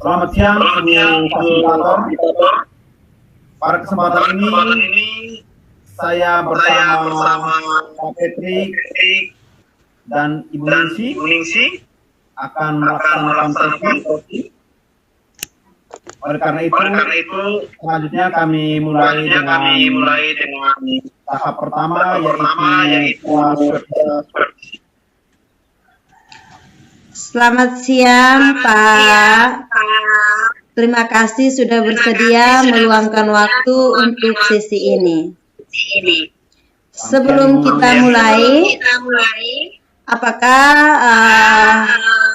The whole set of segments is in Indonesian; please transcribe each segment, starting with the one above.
Selamat siang, fasilitator. Pada kesempatan ini saya bersama Pak Patrick dan Ibu Ningsi akan melaksanakan sesi. Oleh karena itu, selanjutnya kami mulai dengan tahap pertama, yaitu Selamat siang, Pak. Terima kasih sudah bersedia meluangkan waktu untuk sesi ini. Sebelum kita mulai, apakah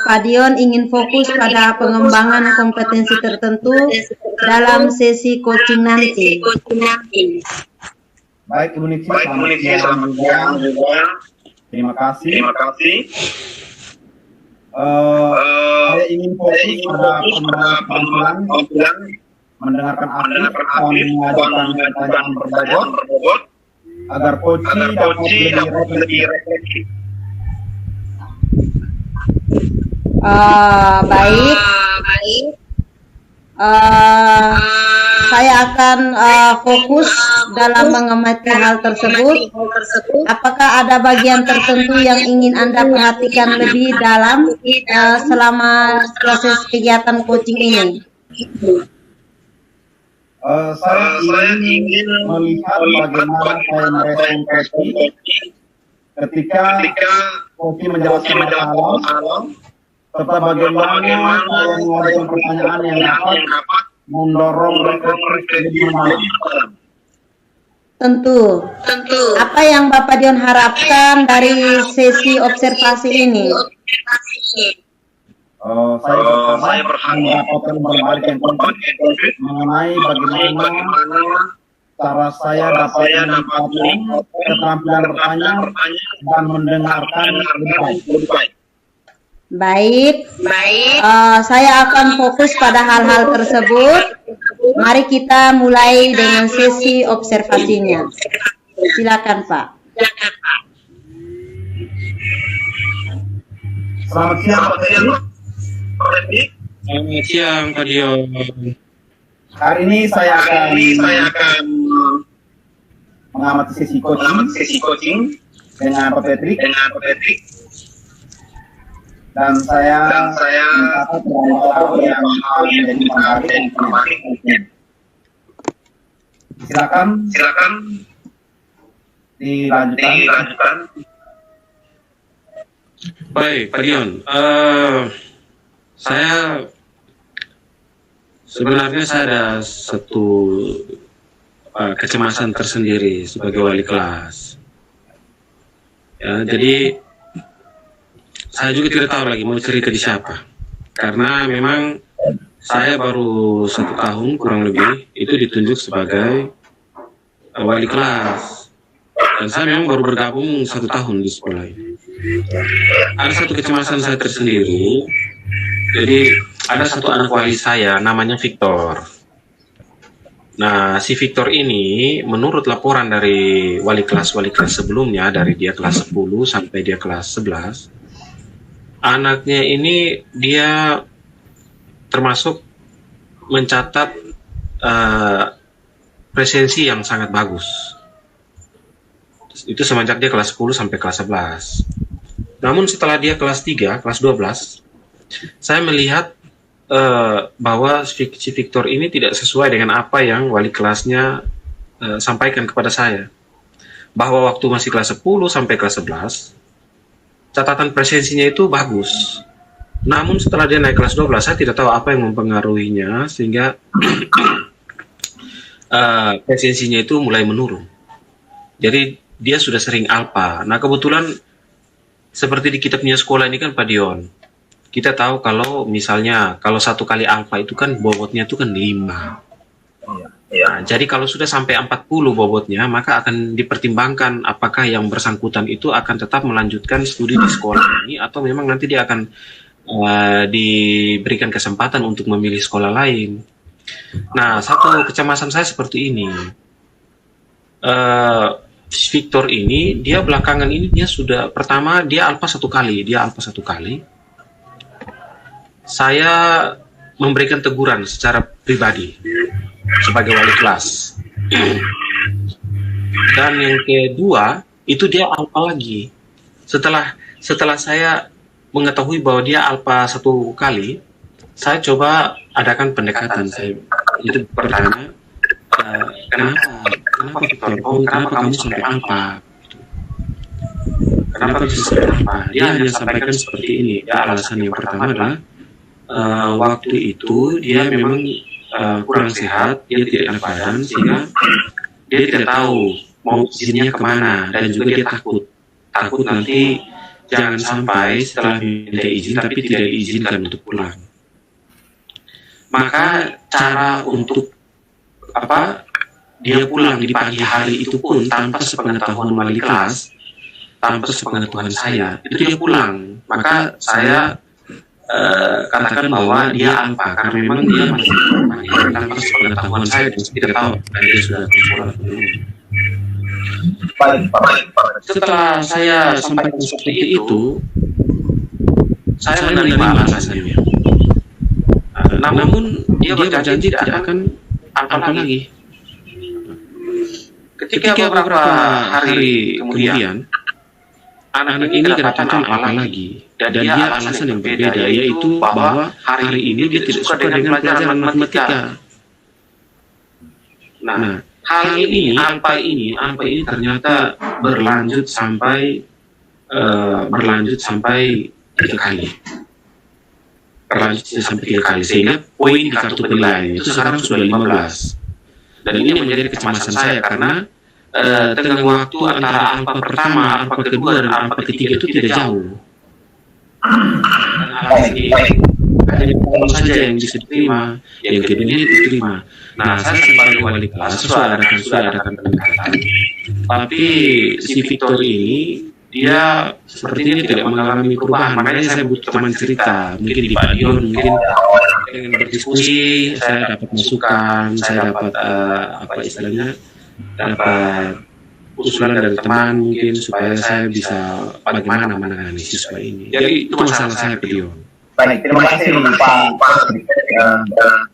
Pak Dion ingin fokus pada pengembangan kompetensi tertentu dalam sesi coaching nanti? Baik, Ibu Ningsi, selamat siang juga. Terima kasih. Saya ingin fokus pada pengembangan, mendengarkan aktif dan mengajukan pertanyaan berbobot agar coaching dapat lebih refleksif. Baik. Saya akan fokus dalam mengamati hal tersebut. Apakah ada bagian tertentu yang ingin Anda perhatikan lebih dalam selama proses kegiatan coaching ini? Saya ingin melihat bagaimana saya merespon coaching ketika coaching menjelaskan masalah, serta bagaimana saya mengajukan pertanyaan yang dapat mendorong refleksi lebih mendalam. Tentu. Apa yang Bapak Dion harapkan dari sesi observasi ini? Saya berharap mendapatkan berbagai informasi mengenai bagaimana cara saya dapat meningkatkan keterampilan bertanya dan mendengarkan lebih baik. Baik. Saya akan fokus pada hal-hal tersebut. Mari kita mulai dengan sesi observasinya. Silakan, Pak. Selamat siang, Pak Dion. Selamat siang, Pak Dion. Hari ini saya akan mengamati sesi coaching dengan Pak Patrick. Dan saya mencatat beberapa hal yang menjadi menarik. Silakan dilanjutkan. Baik, Pak Dion. Sebenarnya saya ada satu kecemasan tersendiri sebagai wali kelas. Ya, jadi saya juga tidak tahu lagi mau cerita di siapa, karena memang saya baru 1 tahun kurang lebih itu ditunjuk sebagai wali kelas, dan saya memang baru bergabung 1 tahun di sekolah ini. Ada satu kecemasan saya tersendiri. Jadi ada satu anak wali saya namanya Victor. Nah, si Victor ini menurut laporan dari wali kelas sebelumnya, dari dia kelas 10 sampai dia kelas 11, anaknya ini dia termasuk mencatat presensi yang sangat bagus. Itu semenjak dia kelas 10 sampai kelas 11. Namun setelah dia kelas 3, kelas 12, saya melihat bahwa si Victor ini tidak sesuai dengan apa yang wali kelasnya sampaikan kepada saya. Bahwa waktu masih kelas 10 sampai kelas 11, catatan presensinya itu bagus. Namun setelah dia naik kelas 12, saya tidak tahu apa yang mempengaruhinya sehingga presensinya itu mulai menurun. Jadi dia sudah sering alfa. Nah, kebetulan seperti di kita punya sekolah ini kan, Pak Dion, kita tahu kalau misalnya kalau 1 kali alfa itu kan bobotnya itu kan 5. Nah, jadi kalau sudah sampai 40 bobotnya, maka akan dipertimbangkan apakah yang bersangkutan itu akan tetap melanjutkan studi di sekolah ini atau memang nanti dia akan diberikan kesempatan untuk memilih sekolah lain. Nah, satu kecemasan saya seperti ini. Victor ini, dia belakangan ini dia sudah, pertama dia alfa 1 kali, Saya memberikan teguran secara pribadi sebagai wali kelas. Dan yang kedua itu dia alpa lagi. Setelah saya mengetahui bahwa dia alpa 1 kali, saya coba adakan pendekatan. Saya itu bertanya, kenapa Victor? Kenapa kamu sampai alpa? Kenapa bisa sampai alpa? Dia hanya sampaikan seperti ini. Ya, alasan yang pertama adalah waktu itu dia memang kurang sehat, dia tidak enak badan, sehingga dia tidak tahu mau izinnya kemana, dan juga dia takut nanti jangan sampai setelah minta izin tapi tidak diizinkan untuk pulang. Maka cara untuk dia pulang di pagi hari itu pun tanpa sepengetahuan wali kelas, tanpa sepengetahuan saya, itu dia pulang. Maka saya katakan bahwa dia alpa karena memang dia masih tanpa sepengetahuan saya dan tidak tahu dan dia sudah bersuara. Setelah saya sampaikan seperti itu, saya menerima alasannya. Namun dia berjanji tidak akan alpa lagi. Ketika beberapa hari kemudian, anak ini kedapatan alpa lagi. Dan dia alasan yang berbeda, yaitu bahwa hari ini dia tidak suka dengan pelajaran matematika. Nah, hal ini, alpa ini ternyata berlanjut sampai 3 kali. Berlanjut sampai 3 kali, sehingga poin di kartu penilaian itu sekarang sudah 15. Dan ini menjadi kecemasan saya karena tengah waktu antara alpa pertama, alpa kedua, dan alpa ketiga itu tidak jauh. Hanya poin saja yang bisa diterima, yang kedua ini diterima. Nah, saya sebagai wali kelas sudah adakan pendekatan. Tapi si Victor ini dia sepertinya tidak mengalami perubahan. Makanya saya butuh teman cerita. Mungkin di Pak Dion, mungkin dengan berdiskusi saya dapat masukan, saya dapat dapat usulan dari teman mungkin supaya saya bisa bagaimana menangani siswa ini. Jadi itu masalah saya, Pak Dion. Baik, terima kasih Pak.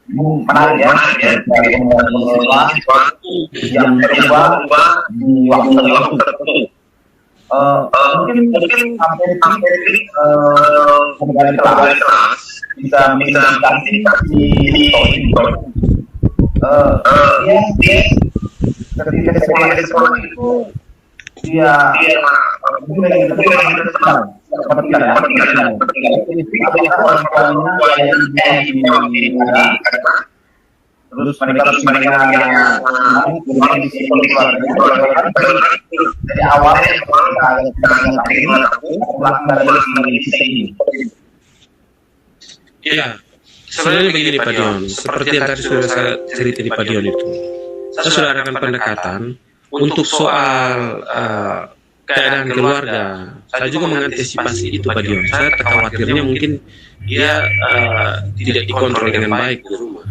Menarik ya, yang berubah di waktu tertentu. Mungkin hampir pemegawai kelas bisa mengidentifikasi ketika sekolah itu dia mungkin lagi terkenal seperti orang tuanya yang di terus mereka di keluarga dari awalnya ya sebenarnya begini Pak Dion, seperti yang tadi sudah saya cerita di Pak Dion itu, saya sudah adakan pendekatan untuk soal keadaan keluarga. Saya juga mengantisipasi itu Pak Dion. Saya khawatirnya mungkin dia tidak dikontrol dengan baik di rumah.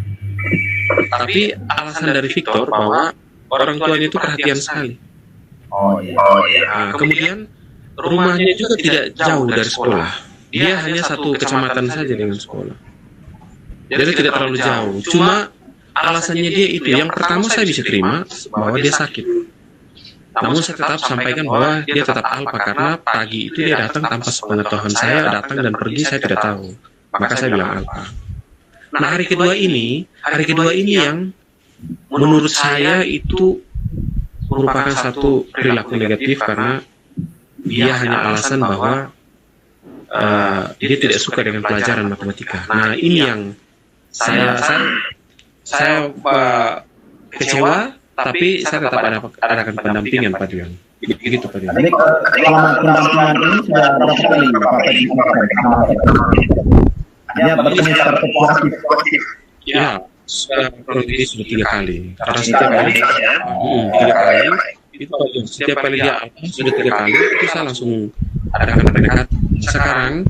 Tapi alasan dari Victor bahwa orang tuanya itu perhatian sekali. Nah, kemudian rumahnya juga tidak jauh dari sekolah. Dia hanya 1 kecamatan saja dengan sekolah. Jadi tidak terlalu jauh. Cuma alasannya dia itu. Yang pertama saya bisa terima bahwa dia sakit. Namun saya tetap sampaikan bahwa dia tetap alpa karena pagi itu dia datang tanpa sepengetahuan saya, datang dan pergi saya tidak tahu. Maka saya bilang alpa. Nah, hari kedua ini yang menurut saya itu merupakan satu perilaku negatif karena dia hanya alasan bahwa dia tidak suka dengan pelajaran matematika. Nah, ini yang saya kecewa, tapi saya tetap adakan pendampingan Pak Dion. Begitu Pak Dion. Jadi selama pendampingan ini sudah berapa kali ya, bertemu secara kualitatif. Ya, sudah 3 kali. Karena setiap kali 3 kali itu Pak Dion. Setiap kali dia sudah 3 kali itu saya langsung adakan pendekatan. Sekarang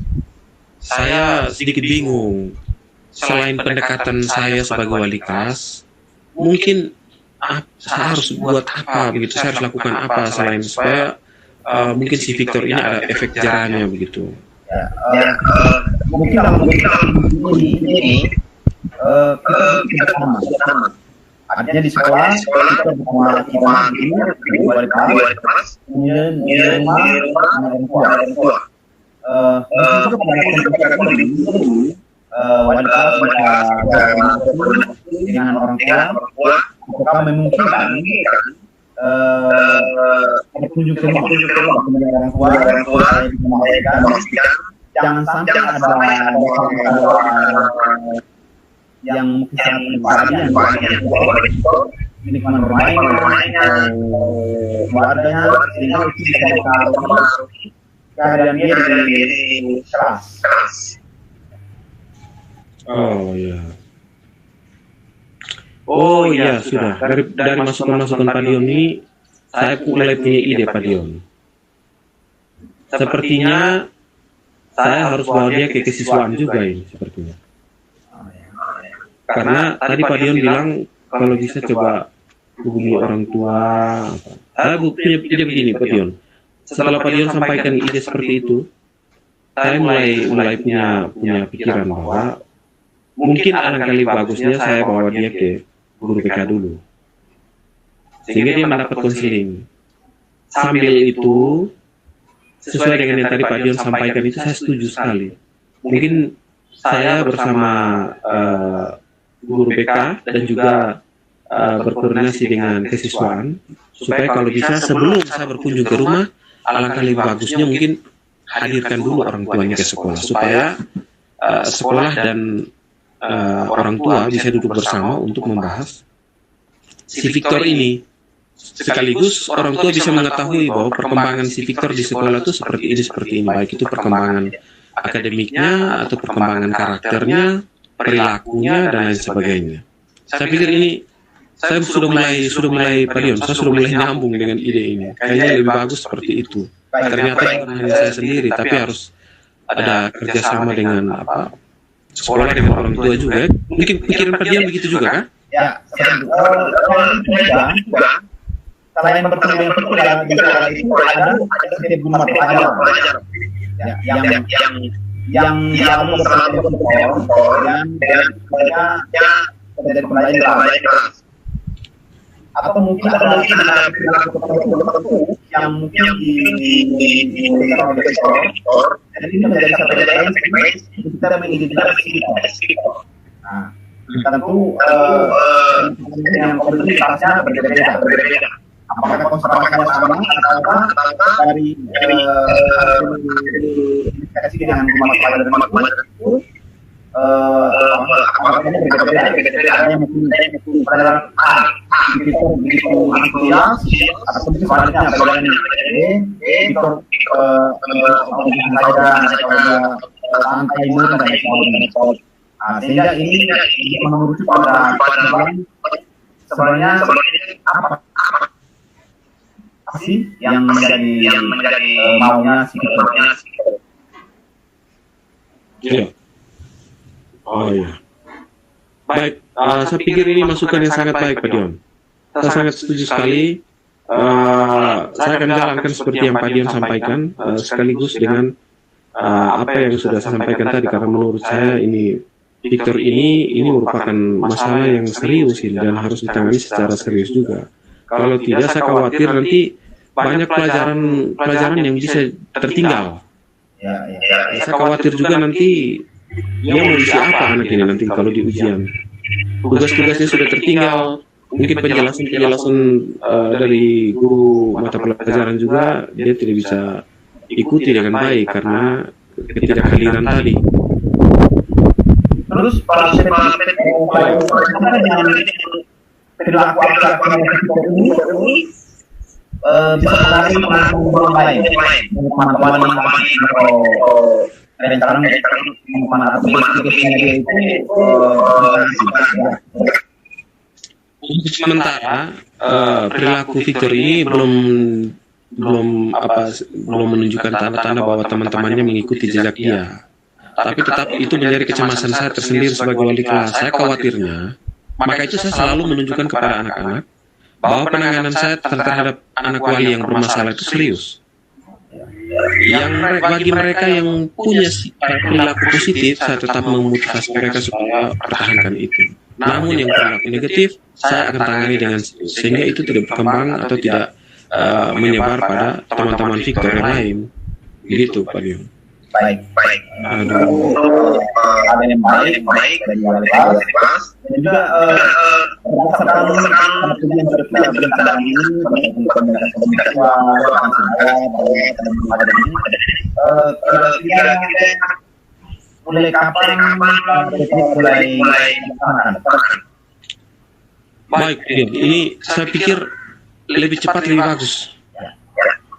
saya sedikit bingung. Selain pendekatan saya sebagai wali kelas, mungkin saya harus buat apa begitu, saya harus lakukan apa selain supaya mungkin si Victor ini ada efek jerahnya begitu. Mungkin dalam ini kita bersama. Artinya di sekolah kita bersama di wali kelas, kemudian di rumah orang tua. Juga pada konteks wali kelas dengan orang tua, apakah memungkinkan berkunjung ke rumah dengan orang tua, jangan sampai ada yang mungkin sangat menikmati bermain keluarganya, sehingga itu bisa mempengaruhi keadaan dia di kelas. Oh ya sudah. Dari masukan Pak Dion ini, saya mulai punya ide Pak Dion. Sepertinya saya harus bawa dia ke kesiswaan juga ini sepertinya. Karena tadi Pak Dion bilang kalau bisa coba hubungi orang tua. Saya punya ide begini Pak Dion. Setelah Pak Dion sampaikan ide seperti itu, saya mulai punya pikiran bahwa mungkin alangkah lebih bagusnya saya bawa dia ke guru BK dulu, sehingga dia mendapat konseling. Sambil itu, sesuai dengan yang tadi Pak Dion sampaikan itu, saya setuju sekali. Mungkin saya bersama guru BK dan juga berkoordinasi dengan kesiswaan, supaya kalau bisa sebelum saya berkunjung ke rumah, alangkah lebih bagusnya mungkin hadirkan dulu orang tuanya ke sekolah, supaya sekolah dan orang tua bisa duduk bersama untuk membahas si Victor ini. Sekaligus orang tua bisa mengetahui bahwa perkembangan si Victor di sekolah itu seperti ini, baik itu perkembangan akademiknya atau perkembangan karakternya, perilakunya dan lain sebagainya. Saya pikir ini saya sudah mulai Pak Dion, saya sudah mulai nyambung dengan ide ini. Kayaknya lebih bagus seperti itu. Ternyata bukan hanya saya sendiri, tapi harus ada kerjasama dengan sekolah dengan orang tua juga. Mungkin pikiran Pak Dion begitu juga kan? Ya, selain bertemu dengan pekerja di sekolah itu ada setiap guru mata pelajaran yang selalu bersama dan dari pelajaran kelas. Atau mungkin ada yang mungkin di sektor dan ini menjadi satu lain kita mengidentifikasi. Nah, tentu yang komunitasnya berbeda. Apakah konsentrasinya sama atau dari komunikasi dengan rumah pelajaran itu hanya mungkin pelajaran begitu antusias atau mungkin sebaliknya pelajaran Victor santai murni dan sebagainya. Sehingga ini mengerucut pada sebenarnya apa sih yang menjadi maunya si Victor. Iya. Oh iya. Baik, saya pikir ini masukan yang sangat baik Pak Dion. Saya sangat setuju sekali. Saya akan jalankan seperti yang Pak Dion sampaikan, sekaligus dengan apa yang sudah saya sampaikan tadi, karena menurut saya ini Victor ini merupakan masalah yang serius dan harus ditangani secara serius juga. Kalau tidak, saya khawatir nanti banyak pelajaran yang bisa tertinggal. Saya khawatir juga nanti dia mau isi apa anak ini nanti kalau di ujian. Tugas-tugasnya sudah tertinggal, mungkin penjelasan dari guru mata pelajaran juga dia tidak bisa ikuti dengan baik karena ketidakhadiran tadi. Terus para dengan perilaku ini bisa menarik orang lain, teman-teman dan sekarang untuk sementara perilaku Victor ini belum menunjukkan tanda-tanda bahwa teman-temannya mengikuti jejak dia. Tapi tetap itu menjadi kecemasan saya tersendiri sebagai wali kelas. Saya khawatirnya, maka itu saya selalu menunjukkan kepada anak-anak bahwa penanganan saya terhadap anak wali yang bermasalah itu serius. Bagi mereka yang punya perilaku positif, saya tetap memotivasi mereka supaya pertahankan itu. Namun yang perilaku negatif, saya akan tangani dengan serius, sehingga itu tidak berkembang atau tidak menyebar pada teman-teman Victor yang lain. Begitu, Pak Dion. Baik. Aduh. Ada yang baik dari wali kelas dan juga berdasarkan strategi yang sudah kita berikan ini komunikasi bahkan saya ada ini kira-kira mulai kapan teknik mulai dilaksanakan? Baik, ini saya pikir lebih cepat lebih bagus.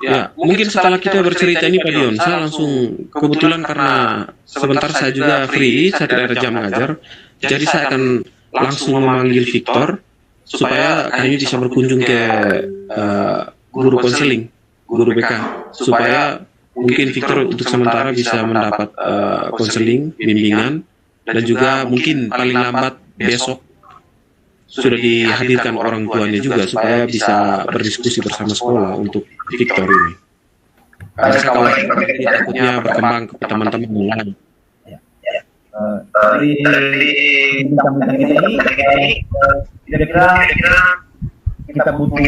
Ya, mungkin setelah kita bercerita ini Pak Dion, saya langsung kebetulan karena sebentar saya juga free, saya tidak ada jam mengajar, jadi saya akan langsung memanggil Victor supaya kami bisa berkunjung ke guru konseling, guru BK, supaya mungkin Victor untuk sementara bisa mendapat konseling, bimbingan, dan juga mungkin paling lambat besok sudah dihadirkan orang tuanya juga supaya bisa berdiskusi bersama sekolah untuk Victor ini. Karena kalau dia takutnya berkembang ke teman-teman yang lain. Dari bincang-bincang kita ini, kira-kira kita butuh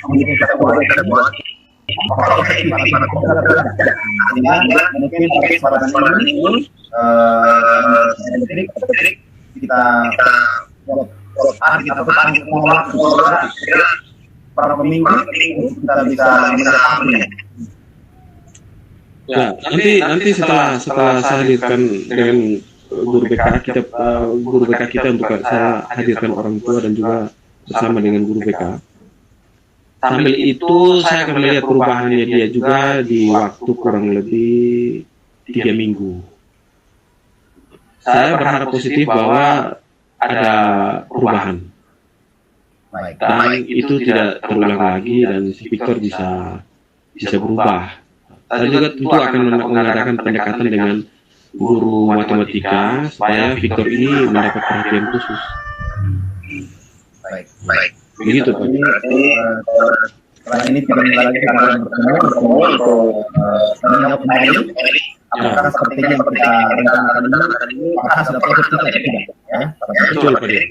mungkin kita boleh buat kita beberapa minggu kita bisa menetapkannya. Ya, nanti setelah saya hadirkan dengan guru BK kita untuk saya hadirkan orang tua dan juga bersama dengan guru BK. Sambil itu saya akan melihat perubahannya dia juga di waktu kurang lebih 3 minggu. Saya berharap positif bahwa ada perubahan. Dan itu tidak terulang lagi dan si Victor bisa berubah. Saya juga tentu akan mengadakan pendekatan dengan guru matematika supaya Victor ini mendapat perhatian khusus. Baik. Begitu Pak. Setelah ini tidak lagi kita akan bertemu untuk menjawab kembali apakah strategi yang kita rencanakan ini apakah sudah positif atau tidak, ya? Betul Pak Dion.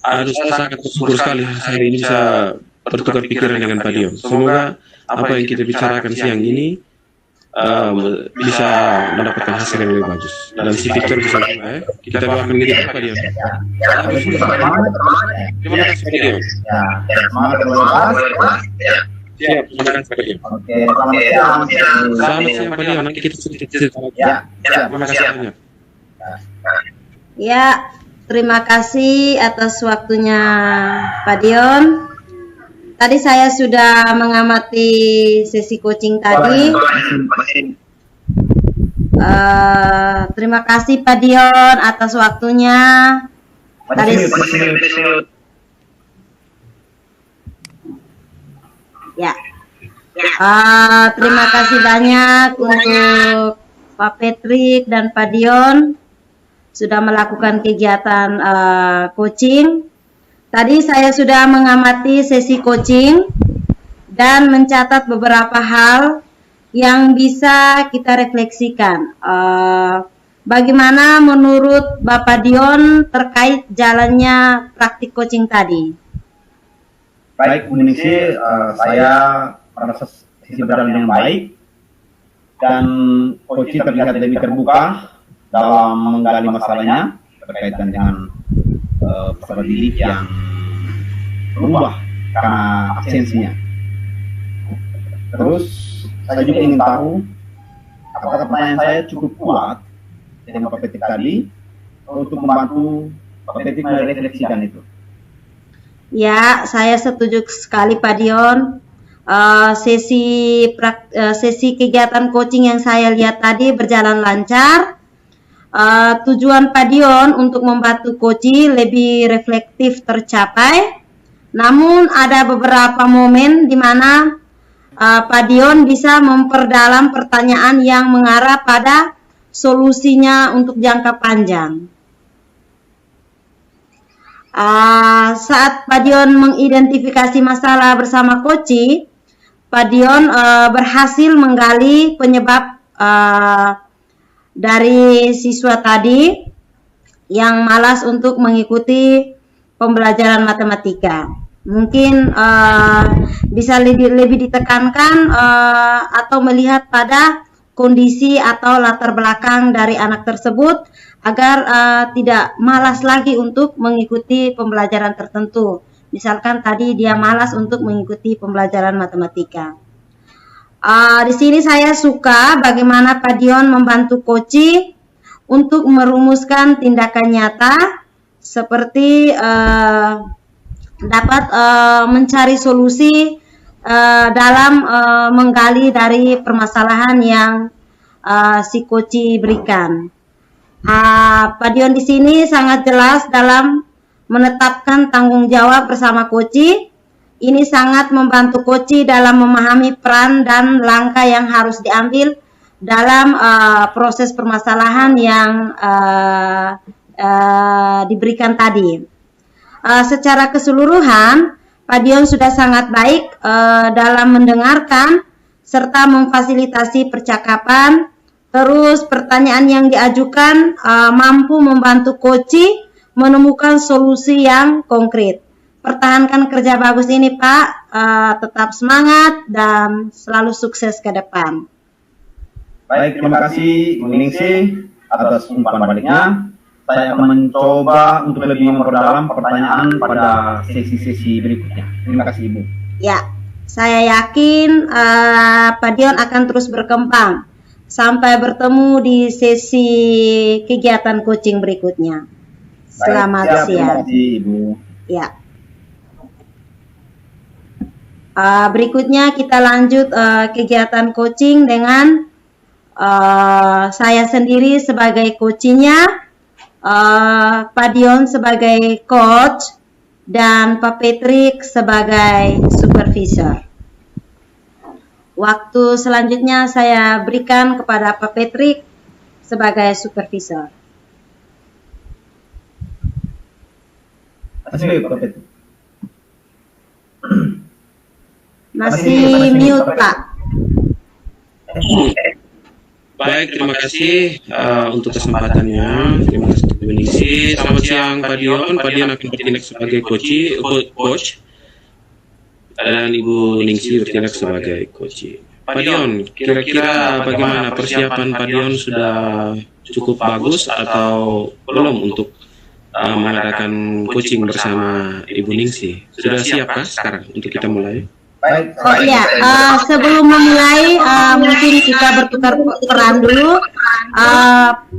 Aduh, saya sangat bersyukur sekali hari ini bisa bertukar pikiran dengan Pak Dion. Semoga apa yang kita bicarakan siang ini bisa mendapatkan hasil yang lebih bagus dan si Victor bisa kita doakan gitu Pak Dion. Terima kasih Pak Dion. Semangat berdoa. Siap, terima kasih Pak Dion. Oke, selamat siang. Selamat siang Pak Dion, nanti kita cerita lagi. Terima kasih banyak. Ya, terima kasih atas waktunya Pak Dion. Tadi saya sudah mengamati sesi coaching tadi. Terima kasih Pak Dion atas waktunya. Tadi ya. Terima kasih banyak untuk Pak Patrick dan Pak Dion sudah melakukan kegiatan coaching. Tadi saya sudah mengamati sesi coaching dan mencatat beberapa hal yang bisa kita refleksikan. Bagaimana menurut Bapak Dion terkait jalannya praktik coaching tadi? Baik, Bu Ningsi, saya merasa sisi berjalan yang baik dan coaching terlihat lebih terbuka dalam menggali masalahnya berkaitan dengan peserta didik yang berubah karena absensinya. Terus saya juga ingin tahu apakah pertanyaan saya cukup kuat dengan Pak Patrick tadi untuk membantu Pak Patrick merefleksikan itu. Ya, saya setuju sekali Pak Dion. Sesi kegiatan coaching yang saya lihat tadi berjalan lancar. Tujuan Pak Dion untuk membantu coach lebih reflektif tercapai. Namun ada beberapa momen di mana Pak Dion bisa memperdalam pertanyaan yang mengarah pada solusinya untuk jangka panjang. Saat Pak Dion mengidentifikasi masalah bersama Koci, Pak Dion berhasil menggali penyebab dari siswa tadi yang malas untuk mengikuti pembelajaran matematika. Mungkin bisa lebih ditekankan atau melihat pada kondisi atau latar belakang dari anak tersebut agar tidak malas lagi untuk mengikuti pembelajaran tertentu. Misalkan tadi dia malas untuk mengikuti pembelajaran matematika. Di sini saya suka bagaimana Pak Dion membantu Koci untuk merumuskan tindakan nyata seperti dapat mencari solusi dalam menggali dari permasalahan yang si Koci berikan. Pak Dion di sini sangat jelas dalam menetapkan tanggung jawab bersama Koci. Ini sangat membantu Koci dalam memahami peran dan langkah yang harus diambil dalam proses permasalahan yang diberikan tadi. Secara keseluruhan, Pak Dion sudah sangat baik dalam mendengarkan serta memfasilitasi percakapan. Terus pertanyaan yang diajukan mampu membantu Koci menemukan solusi yang konkret. Pertahankan kerja bagus ini Pak, tetap semangat dan selalu sukses ke depan. Baik, terima kasih Bu Ningsih atas umpan baliknya. Saya akan mencoba untuk lebih memperdalam pertanyaan pada sesi-sesi berikutnya. Terima kasih Ibu. Ya, saya yakin Pak Dion akan terus berkembang. Sampai bertemu di sesi kegiatan coaching berikutnya. Selamat siang. Terima kasih Ibu. Ya. Berikutnya kita lanjut kegiatan coaching dengan saya sendiri sebagai coachingnya. Pak Dion sebagai coach dan Pak Patrick sebagai supervisor. Waktu selanjutnya saya berikan kepada Pak Patrick sebagai supervisor. Masih mute Pak. Baik, terima kasih untuk kesempatannya. Terima kasih Bu Ningsih. Selamat siang Pak Dion. Pak Dion akan bertindak sebagai coach dan Ibu Ningsih bertindak sebagai coach. Pak Dion, kira-kira bagaimana persiapan Pak Dion, sudah cukup bagus atau belum untuk mengadakan coaching bersama Ibu Ningsih? Sudah siapkah sekarang untuk kita mulai? Oh iya, sebelum memulai mungkin kita bertukar peran dulu.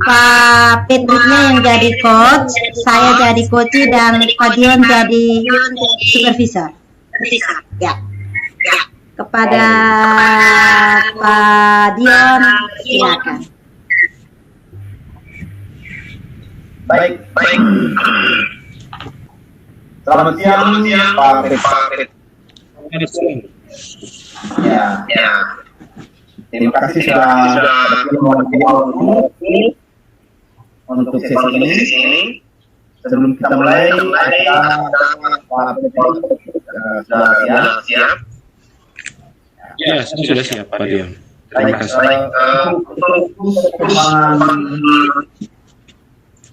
Pak Patricknya yang jadi coach, saya jadi coach dan Pak Dion jadi supervisor. Ya. Kepada Pak Dion, silakan. Baik. Selamat siang Pak Patrick. Ya. Terima kasih sudah untuk sesi ini. Sebelum kita mulai, Pak sudah siap. Ya, sudah siap Pak Dion. Terima kasih.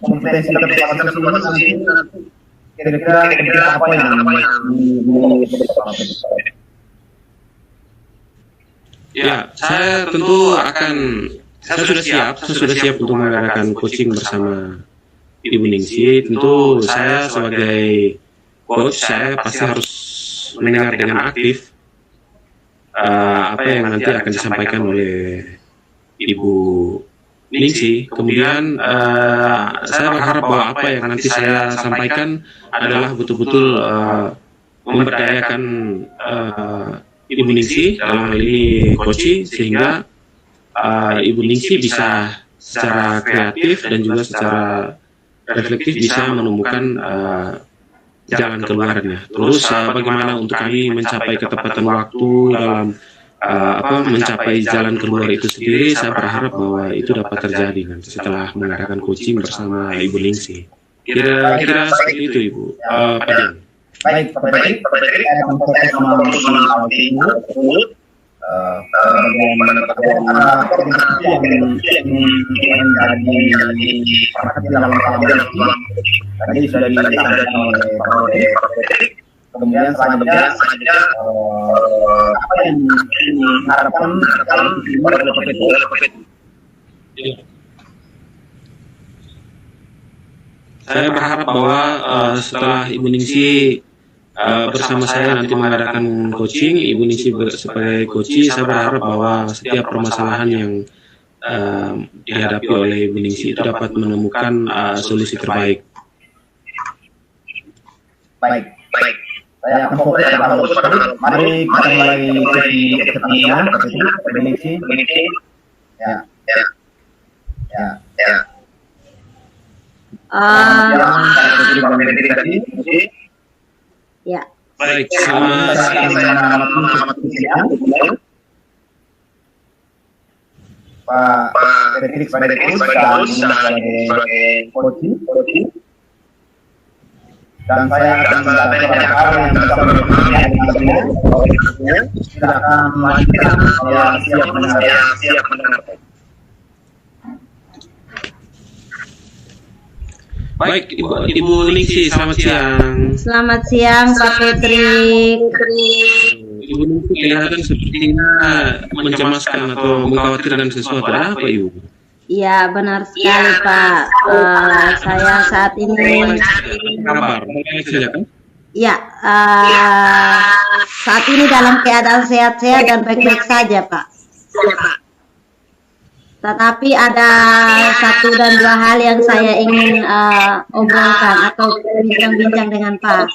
Kompetensi kira-kira apa yang ya, saya sudah siap untuk mengadakan coaching bersama Ibu Ningsih. Tentu saya sebagai coach, saya pasti harus mendengar dengan aktif apa yang nanti akan disampaikan oleh Ibu Ningsih. Kemudian saya berharap bahwa apa yang nanti saya sampaikan adalah betul-betul memberdayakan Ibu Ningsih dalam hal ini coaching, sehingga Ibu Ningsih bisa secara kreatif dan juga secara reflektif bisa menemukan jalan keluarnya. Terus bagaimana untuk kami mencapai ketepatan waktu dalam mencapai jalan keluar itu sendiri, saya berharap bahwa itu dapat terjadi nanti setelah mengadakan coaching bersama Ibu Ningsih. Kira-kira seperti itu, Ibu. Pak Din. Baik, Pak Patrick, saya akan proses sama tersebut. Bagaimana yang menjadi perhatian dalam tadi sudah disampaikan oleh Pak Patrick. Kemudian selanjutnya apa yang diharapkan oleh Pak Patrick? Saya berharap bahwa setelah Ibu Ningsi bersama saya nanti mengadakan coaching, Ibu Ningsi sebagai coach, saya berharap bahwa setiap permasalahan yang dihadapi oleh Ibu Ningsi itu dapat menemukan solusi terbaik. Baik. Saya akan fokus pada hal tersebut. Mari kita mulai sesi pertama, Ibu Ningsi. Ya. Ya. Baik, selamat siang. Pak Patrick sebagai coach dan saya akan menyampaikan hal yang bisa silakan melanjutkan, saya siap mendengarkan. Baik, Ibu Ningsi, selamat siang. Selamat siang, Pak Patrick. Ibu Ningsi kelihatan sepertinya mencemaskan atau mengkhawatirkan sesuatu. Ada apa, Ibu? Iya, benar sekali, Pak. Saya saat ini Kabar, ya, saat ini dalam keadaan sehat-sehat dan baik-baik saja, Pak. Tetapi ada satu dan dua hal yang saya ingin obrolkan atau bincang-bincang dengan Pak.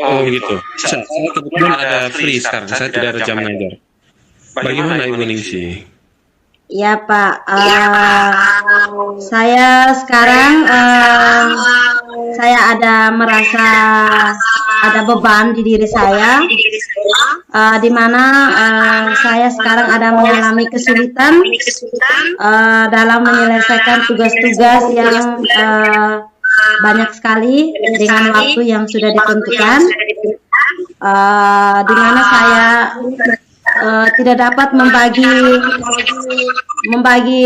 Oh begitu. Saya kebetulan ada free sekarang, saya tidak ada jam ngajar. Bagaimana Ibu Ningsi? Ya Pak, saya sekarang saya ada merasa ada beban di diri saya, di mana saya sekarang ada mengalami kesulitan dalam menyelesaikan tugas-tugas yang banyak sekali dengan waktu yang sudah ditentukan, di mana saya tidak dapat membagi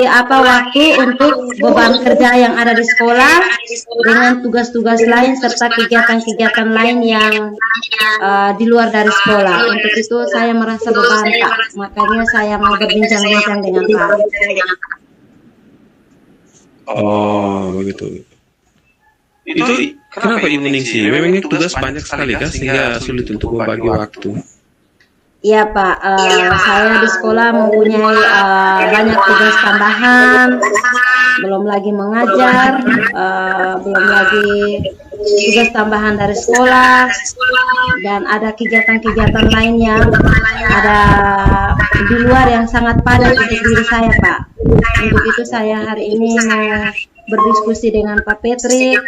waktu untuk beban kerja yang ada di sekolah dengan tugas-tugas lain serta kegiatan-kegiatan lain yang di luar dari sekolah. Untuk itu saya merasa beban, Pak. Makanya saya mau berbincang-bincang dengan Pak. Oh begitu. Itu kenapa Ibu Ningsi? Memangnya tugas banyak sekali kan sehingga sulit untuk membagi waktu. Iya Pak, saya di sekolah mempunyai banyak tugas tambahan, belum lagi mengajar, belum lagi tugas tambahan dari sekolah, dan ada kegiatan-kegiatan lain yang ada di luar yang sangat padat untuk diri saya Pak. Untuk itu saya hari ini mau berdiskusi dengan Pak Patrick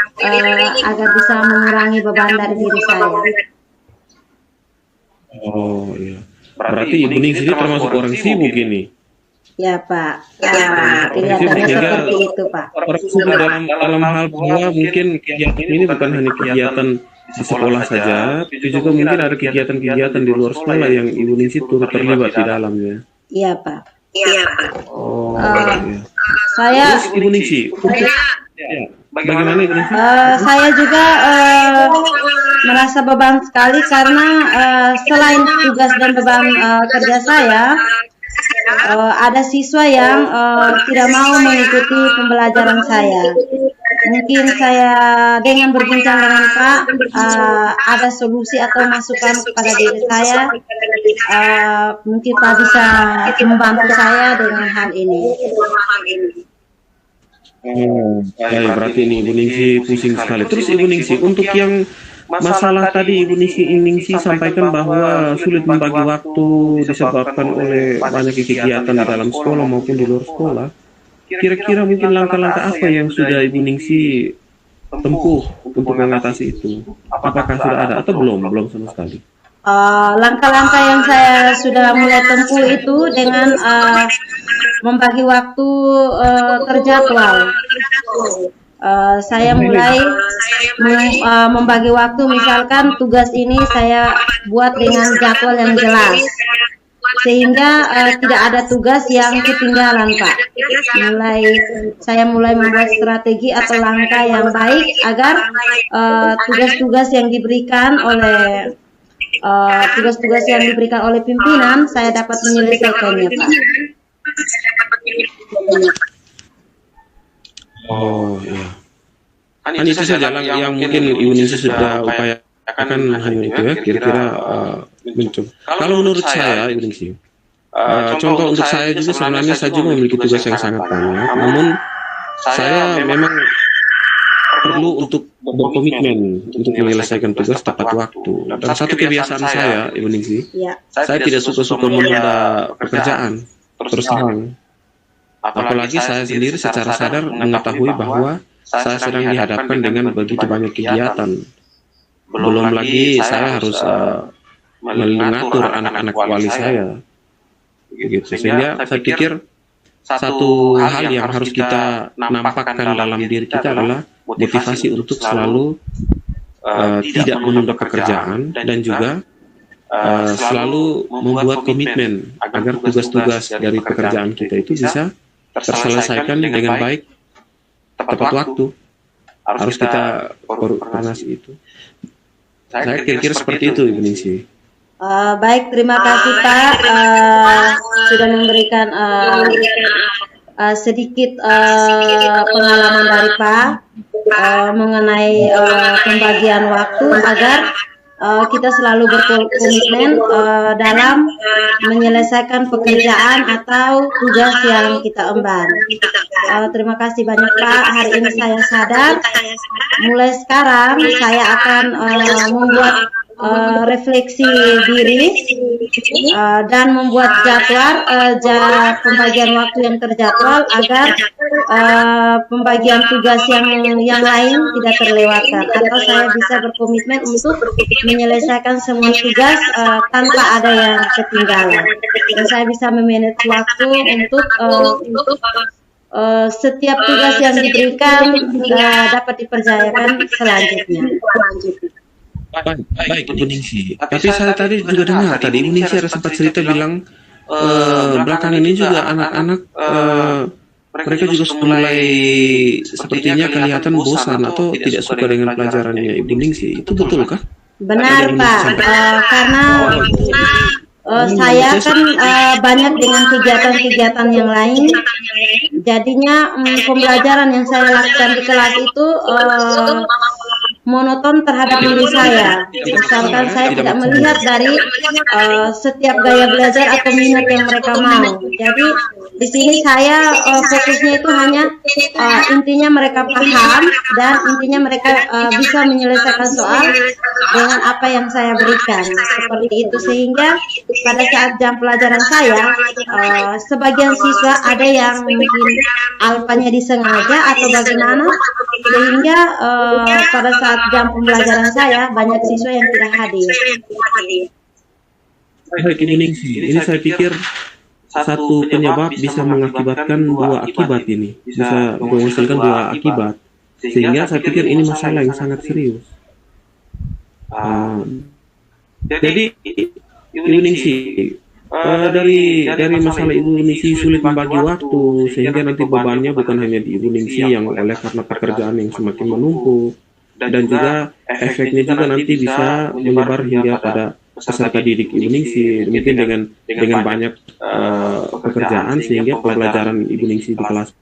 agar bisa mengurangi beban dari diri saya. Oh iya. Berarti Ibu Ningsi ini termasuk orang sibuk ini. Ya Pak. Kelihatannya seperti itu Pak. Orang sibuk dalam hal bahwa mungkin kegiatan ini bukan hanya kegiatan di sekolah saja, tapi juga mungkin ada kegiatan-kegiatan di luar sekolah yang Ibu Ningsi turut terlibat di dalamnya. Iya Pak. Oh iya. Saya Terus Ibu Ningsi, bagaimana Ibu Ningsi? Saya juga merasa beban sekali karena selain tugas dan beban kerja saya, ada siswa yang tidak mau mengikuti pembelajaran saya. Mungkin saya dengan berbincang dengan Pak, ada solusi atau masukan kepada diri saya, mungkin Pak bisa membantu saya dengan hal ini. Oh, ya, berarti ini Ibu Ningsi pusing sekali. Terus Ibu Ningsi, untuk yang masalah tadi Ibu Ningsi sampaikan bahwa sulit membagi waktu disebabkan oleh banyak kegiatan di dalam sekolah maupun di luar sekolah. Kira-kira mungkin langkah-langkah apa yang sudah Ibu Ningsi tempuh untuk mengatasi itu? Apakah sudah ada atau belum sama sekali? Langkah-langkah yang saya sudah mulai tempuh itu dengan membagi waktu terjadwal. Saya mulai membagi waktu, misalkan tugas ini saya buat dengan jadwal yang jelas, sehingga tidak ada tugas yang ketinggalan, Pak. Saya mulai membuat strategi atau langkah yang baik agar tugas-tugas yang diberikan oleh pimpinan saya dapat menyelesaikannya, Pak. Oh ya. Kan itu saja yang mungkin Ibu Ningsih sudah upayakan hanya itu ya, kira-kira mencoba. Kalau menurut saya Ibu Ningsih, contoh untuk saya juga sebenarnya saya juga memiliki tugas yang sangat banyak, namun saya memang perlu untuk berkomitmen untuk menyelesaikan tugas tepat waktu. Dan satu kebiasaan saya, Ibu Ningsih, saya tidak suka menunda pekerjaan terus terang. Apalagi saya sendiri secara sadar mengetahui bahwa saya sedang dihadapkan dengan begitu banyak kegiatan. Belum lagi saya harus mengatur anak-anak wali saya, gitu. Sehingga saya pikir satu hal yang harus kita nampakkan dalam diri kita adalah motivasi untuk selalu tidak menunda pekerjaan dan juga selalu membuat komitmen agar tugas-tugas dari pekerjaan kita itu bisa terselesaikan dengan baik tepat waktu. Harus kita koordinasi itu. Saya kira-kira seperti itu, Ibu Ningsih. Baik, terima kasih Pak sudah memberikan sedikit pengalaman dari Pak mengenai pembagian waktu agar kita selalu berkomitmen dalam menyelesaikan pekerjaan atau tugas yang kita emban. Terima kasih banyak Pak. Hari ini saya sadar, mulai sekarang saya akan membuat refleksi diri dan membuat jadwal pembagian waktu yang terjadwal agar pembagian tugas yang lain tidak terlewatkan, atau saya bisa berkomitmen untuk menyelesaikan semua tugas tanpa ada yang ketinggalan, dan saya bisa memanage waktu untuk setiap tugas yang diberikan dapat dipercayakan selanjutnya. Baik, Ibu Ningsih. Tapi saya tadi juga dengar tadi Ibu Ningsih ada sempat cerita bilang belakangan ini juga anak-anak mereka juga mulai sepertinya kelihatan bosan atau tidak suka dengan pelajarannya Ibu Ningsih. Itu betul kah? Benar Pak, karena saya kan banyak dengan kegiatan-kegiatan yang lain, jadinya pembelajaran yang saya lakukan di kelas itu monoton terhadap diri saya. Misalkan saya tidak melihat dari setiap gaya belajar atau minat yang mereka mau. Jadi di sini saya fokusnya itu hanya intinya mereka paham dan intinya mereka bisa menyelesaikan soal dengan apa yang saya berikan. Seperti itu, sehingga pada saat jam pelajaran saya sebagian siswa ada yang mungkin alfanya disengaja atau bagaimana, sehingga pada saat jam pembelajaran saya banyak siswa yang tidak hadir. Baik, Ibu Ningsih, ini saya pikir satu penyebab bisa mengakibatkan dua akibat ini, bisa menghasilkan dua akibat, sehingga saya pikir ini masalah yang sangat serius. Jadi Ibu Ningsih, dari masalah Ibu Ningsih sulit membagi waktu, sehingga nanti bebannya bukan hanya di Ibu Ningsih yang oleh karena pekerjaan yang semakin menumpuk, dan juga efeknya juga nanti bisa menyebar hingga pada peserta didik Ibu Ningsih, mungkin dengan banyak pekerjaan sehingga pembelajaran Ibu Ningsih di kelas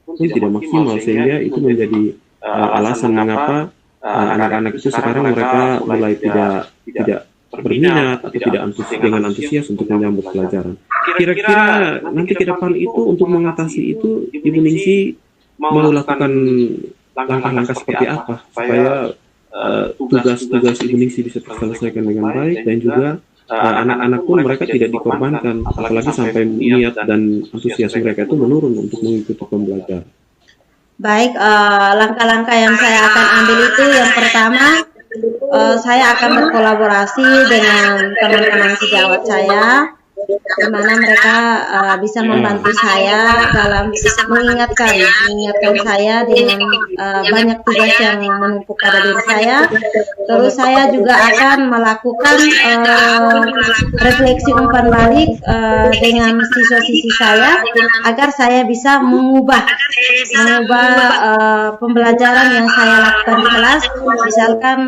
pun tidak maksimal, sehingga itu menjadi alasan mengapa anak-anak itu sekarang mereka mulai tidak berminat atau tidak antusias untuk menyambut pelajaran. Kira-kira nanti ke depan itu untuk mengatasi itu Ibu Ningsih mau lakukan langkah-langkah seperti apa supaya tugas-tugas Ibu Ningsih bisa terselesaikan dengan baik, dan juga anak-anak pun mereka tidak dikorbankan, apalagi sampai niat dan antusias mereka itu menurun untuk mengikuti pembelajaran. Baik, langkah-langkah yang saya akan ambil itu yang pertama, saya akan berkolaborasi dengan teman-teman sejawat saya di mana mereka bisa membantu saya dalam mengingatkan saya dengan banyak tugas yang menumpuk pada diri saya. Terus saya juga akan melakukan refleksi umpan balik dengan siswa-siswi saya agar saya bisa mengubah pembelajaran yang saya lakukan di kelas. Misalkan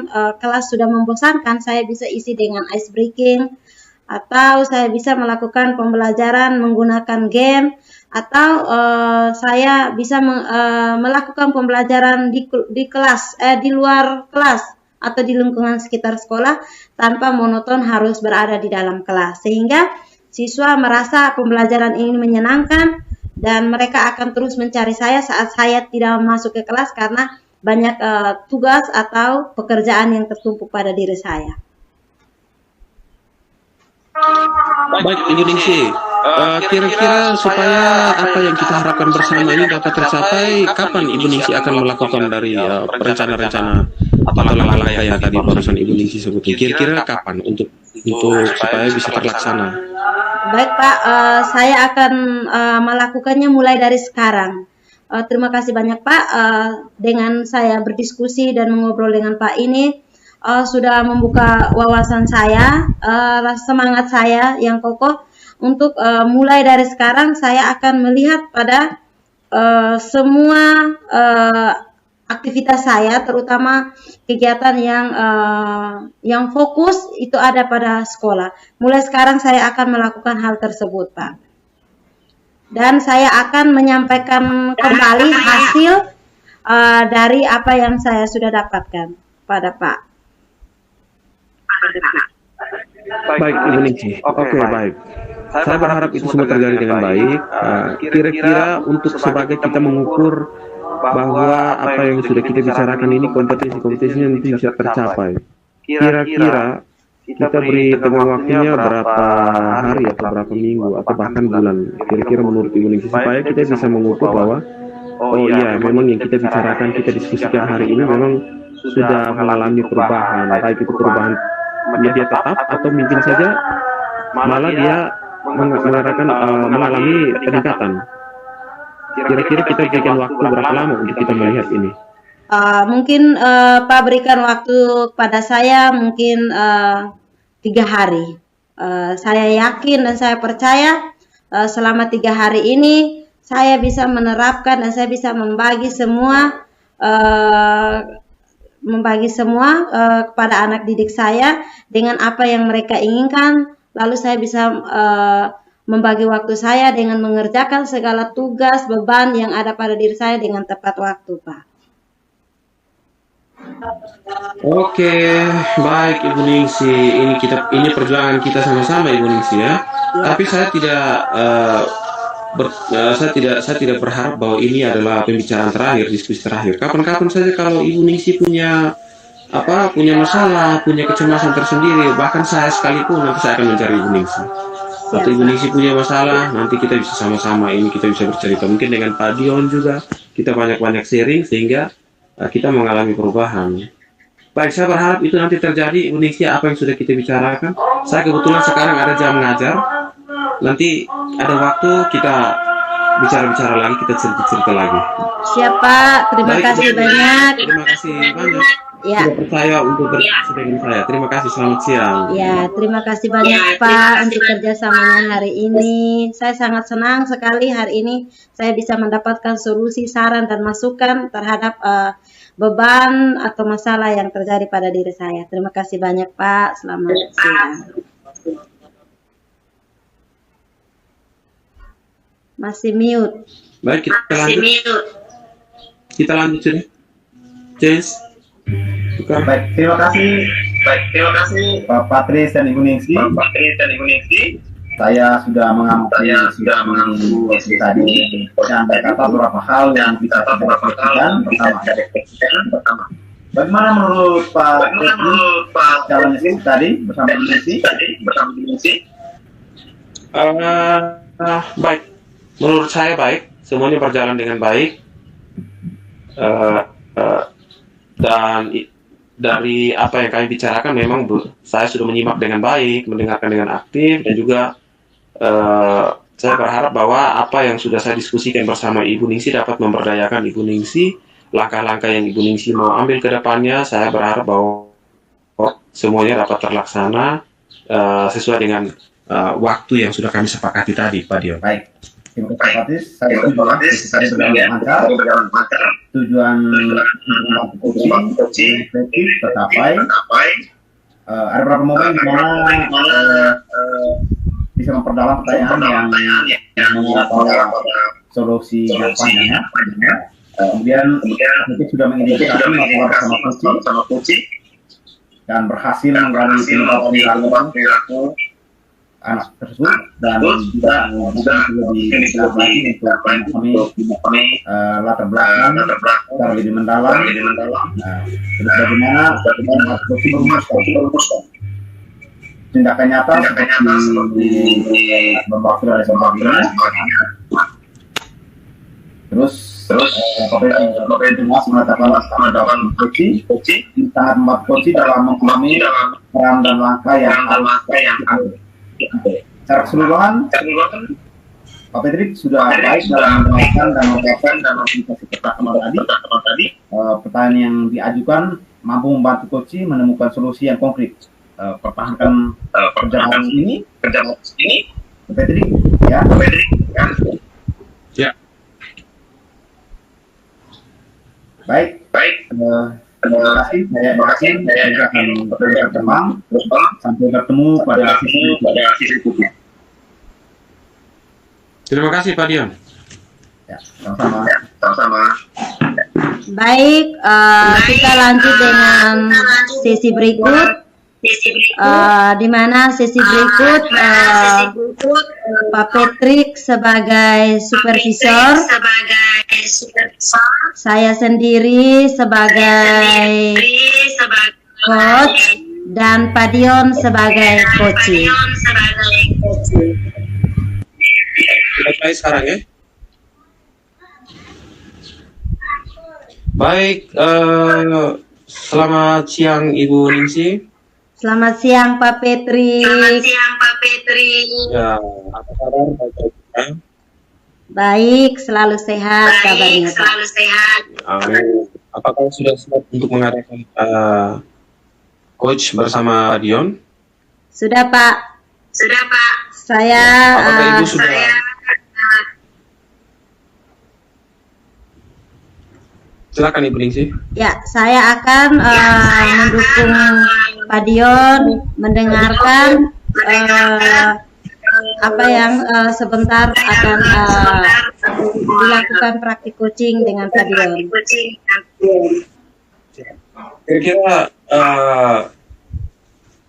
kelas sudah membosankan, saya bisa isi dengan ice breaking, atau saya bisa melakukan pembelajaran menggunakan game, atau saya bisa melakukan pembelajaran di kelas, di luar kelas atau di lingkungan sekitar sekolah tanpa monoton harus berada di dalam kelas, sehingga siswa merasa pembelajaran ini menyenangkan dan mereka akan terus mencari saya saat saya tidak masuk ke kelas karena banyak tugas atau pekerjaan yang tertumpuk pada diri saya. Baik, Indonesia. Kira-kira supaya apa yang kita harapkan bersama ini dapat tercapai, kapan Indonesia akan melakukan dari rencana-rencana atau langkah-langkah yang tadi barusan Indonesia sebutkan? Kira-kira kapan untuk supaya bisa terlaksana? Baik Pak, saya akan melakukannya mulai dari sekarang. Terima kasih banyak Pak. Dengan saya berdiskusi dan mengobrol dengan Pak ini, sudah membuka wawasan saya, semangat saya yang kokoh untuk mulai dari sekarang saya akan melihat pada semua aktivitas saya, terutama kegiatan yang fokus itu ada pada sekolah. Mulai sekarang saya akan melakukan hal tersebut, Pak. Dan saya akan menyampaikan kembali hasil dari apa yang saya sudah dapatkan pada Pak. Baik, Ibu Ningsi. Oke, baik. Saya berharap itu semua terjadi dengan baik. Kira-kira untuk sebagai kita mengukur bahwa apa yang sudah kita bicarakan ini kompetisi-kompetisinya nanti bisa tercapai. Kira-kira kita beri tengah waktunya berapa hari atau berapa minggu atau bahkan bulan. Kira-kira menurut Ibu Ningsi supaya kita bisa mengukur bahwa oh iya, memang yang kita bicarakan, kita diskusikan hari ini memang sudah mengalami perubahan, baik itu perubahan dia tetap atau mungkin saja malah dia mengalami peningkatan. Kira-kira kita berikan waktu berapa lama untuk kita melihat ini? Mungkin Pak berikan waktu pada saya mungkin 3 hari. Saya yakin dan saya percaya selama 3 hari ini saya bisa menerapkan dan saya bisa membagi semua kepada anak didik saya dengan apa yang mereka inginkan. Lalu saya bisa membagi waktu saya dengan mengerjakan segala tugas, beban yang ada pada diri saya dengan tepat waktu, Pak. Oke, baik Ibu Ningsi. Ini perjuangan kita sama-sama Ibu Ningsi ya. Tapi saya tidak berharap bahwa ini adalah pembicaraan terakhir, diskusi terakhir. Kapan-kapan saja kalau Ibu Ningsi punya masalah, punya kecemasan tersendiri, bahkan saya sekalipun nanti saya akan mencari Ibu Ningsi. Atau Ibu Ningsi punya masalah, nanti kita bisa sama-sama kita bisa bercerita. Mungkin dengan Pak Dion juga kita banyak-banyak sharing sehingga kita mengalami perubahan. Baik, saya berharap itu nanti terjadi Ibu Ningsi apa yang sudah kita bicarakan. Saya kebetulan sekarang ada jam mengajar. Nanti ada waktu kita bicara-bicara lagi, kita cerita-cerita lagi. Siap Pak, terima kasih banyak. Terima kasih banyak. Ya. Sudah percaya untuk berdiskusi dengan saya. Terima kasih, selamat siang. Ya, terima kasih banyak Pak untuk kerjasamanya hari ini. Saya sangat senang sekali hari ini saya bisa mendapatkan solusi, saran dan masukan terhadap beban atau masalah yang terjadi pada diri saya. Terima kasih banyak Pak. Selamat siang. Masih mute. Baik, kita lanjut sudah. Jess. Baik, terima kasih Pak Patris dan Ibu Ningsi. Saya sudah mengamati tadi dan berkata beberapa hal yang bisa kita diskusikan bersama. Bagaimana menurut Pak jalan tadi bersama Ibu Ningsi? Baik, menurut saya baik, semuanya berjalan dengan baik. Dan dari apa yang kami bicarakan memang saya sudah menyimak dengan baik, mendengarkan dengan aktif, dan juga saya berharap bahwa apa yang sudah saya diskusikan bersama Ibu Ningsi dapat memberdayakan Ibu Ningsi. Langkah-langkah yang Ibu Ningsi mau ambil ke depannya, saya berharap bahwa semuanya dapat terlaksana sesuai dengan waktu yang sudah kami sepakati tadi, Pak Dion. Baik, terima kasih. Saya berjalan lancar. Tujuan coaching tercapai. Ada beberapa momen di mana bisa memperdalam pertanyaan yang mengenai solusi jangka panjangnya. Kemudian kita sudah mengidentifikasi masalah bersama coaching dan berhasil menggali perilaku anak tersebut dan juga lebih dalam lagi untuk memahami latar belakang secara lebih mendalam. Terus bagaimana coaching merumuskan tindakan nyata seperti membantu dari sebagainya. Terus Pemerintah mengatakan coaching sangat membantu coaching dalam memahami peran dan langkah yang harus. Secara keseluruhan, Pak Patrick sudah baik dalam menjelaskan dan mengaplikasi pertanyaan tadi. Pertanyaan yang diajukan mampu membantu coaching menemukan solusi yang konkret. Pertahankan perjalanan ini, Patrick, ya. Ya. Baik. Terima kasih. Saya akan berkembang. Sampai bertemu pada sesi berikutnya. Terima kasih, Pak Dion. Ya, sama-sama. Baik, kita lanjut dengan sesi berikut. Di mana sesi berikut Pak Patrick sebagai supervisor, saya sendiri sebagai coach, dan Pak Dion sebagai coaching. Baik sekarang ya. Baik, selamat siang Ibu Ningsi. Selamat siang Pak Patrick. Ya, apa kabar Pak? Baik, selalu sehat kabarnya Pak. Amin. Apakah sudah siap untuk mengadakan coach bersama Pak Dion? Sudah Pak. Saya Apakah Ibu sudah? Silakan Ibu Ningsi. Ya, saya akan mendukung Pak Dion mendengarkan apa yang sebentar akan dilakukan praktik coaching dengan Pak Dion. Kira-kira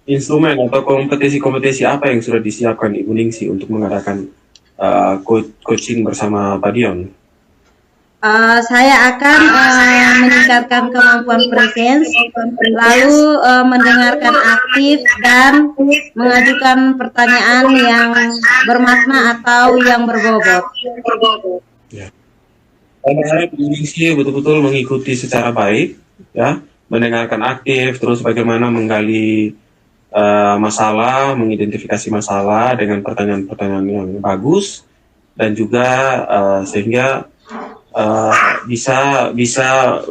instrumen atau kompetisi-kompetisi apa yang sudah disiapkan Ibu Ningsi untuk mengadakan coaching bersama Pak Dion? Saya akan meningkatkan kemampuan presence, lalu mendengarkan aktif dan mengajukan pertanyaan yang bermakna atau yang berbobot. Ya. Saya berharap Ibu Ningsi betul-betul mengikuti secara baik, ya, mendengarkan aktif, terus bagaimana menggali masalah, mengidentifikasi masalah dengan pertanyaan-pertanyaan yang bagus, dan juga sehingga bisa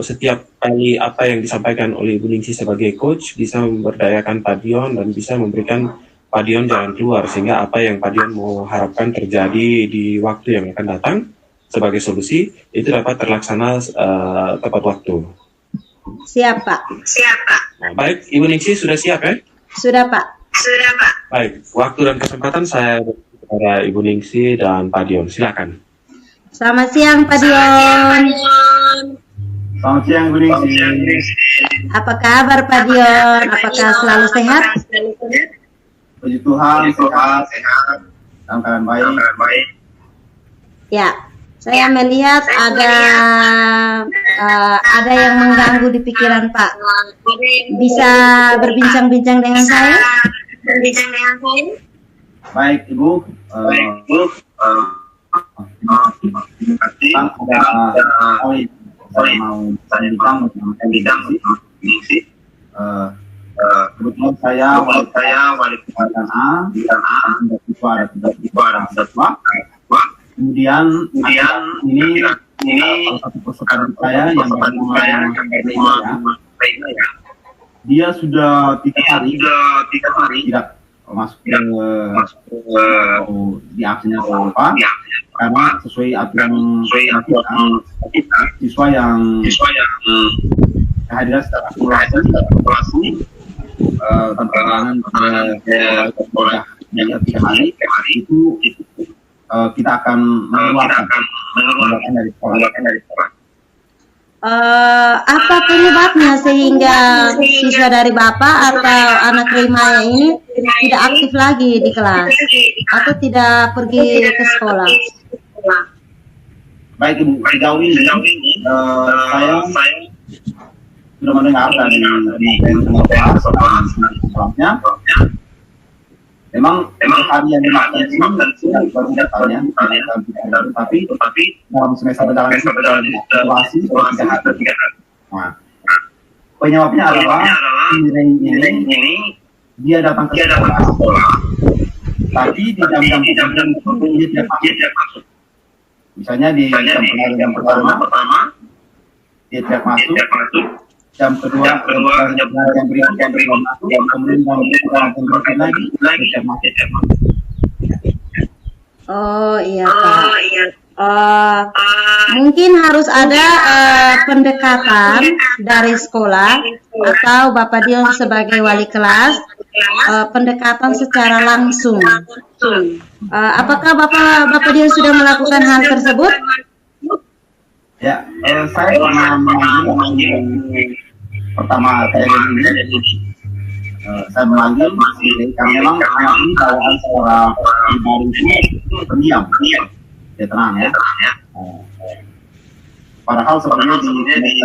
setiap kali apa yang disampaikan oleh Ibu Ningsi sebagai coach bisa memberdayakan Pak Dion dan bisa memberikan Pak Dion jalan keluar, sehingga apa yang Pak Dion mau harapkan terjadi di waktu yang akan datang sebagai solusi itu dapat terlaksana tepat waktu. Siap Pak. Nah, baik, Ibu Ningsi sudah siap ya? Sudah Pak. Baik, waktu dan kesempatan saya kepada Ibu Ningsi dan Pak Dion, silakan. Selamat siang Pak Dion. Selamat siang Ibu Ningsi. Apa kabar Pak Dion? Apakah selalu sehat? Puji Tuhan, sehat. Dalam keadaan baik. Ya, saya melihat ada yang mengganggu di pikiran Pak. Bisa berbincang-bincang dengan saya? Baik Ibu. Saya mau bidang kebetulan saya wali kota A siswa ada 3 siswa. Kemudian ini salah satu peserta saya yang bernama Reina, dia sudah 3 hari tidak masuk ke di absennya atau apa, karena sesuai aturan kita, siswa yang kehadiran secara akumulasi tanpa halangan sudah di 3 hari itu kita akan mengeluarkan dari sekolah. Apa penyebabnya sehingga siswa dari Bapak atau anak Rimaya ini tidak aktif lagi di kelas atau tidak pergi ke sekolah? Baik Ibu, sejauh ini saya sudah mendengar dari sebelumnya. Memang hari yang dimaksud ini baru datanya, tapi dalam semester berjalan situasi seperti 3 hari. Nah, penyebabnya adalah ini dia datang ke sekolah, tapi di jam-jam tertentu dia tidak masuk. Misalnya di jam pertama dia tidak masuk. Jam kedua yang berikutnya yang kemudian lagi Oh iya Pak. Mungkin harus ada pendekatan dari sekolah atau Bapak Dion sebagai wali kelas, pendekatan secara langsung. Apakah Bapak Dion sudah melakukan hal tersebut? Ya, saya pernah memanggil pertama saya memanggil karena memang anak ini bawaan seorang baru itu pendiam, dia tenang ya. Padahal sebenarnya di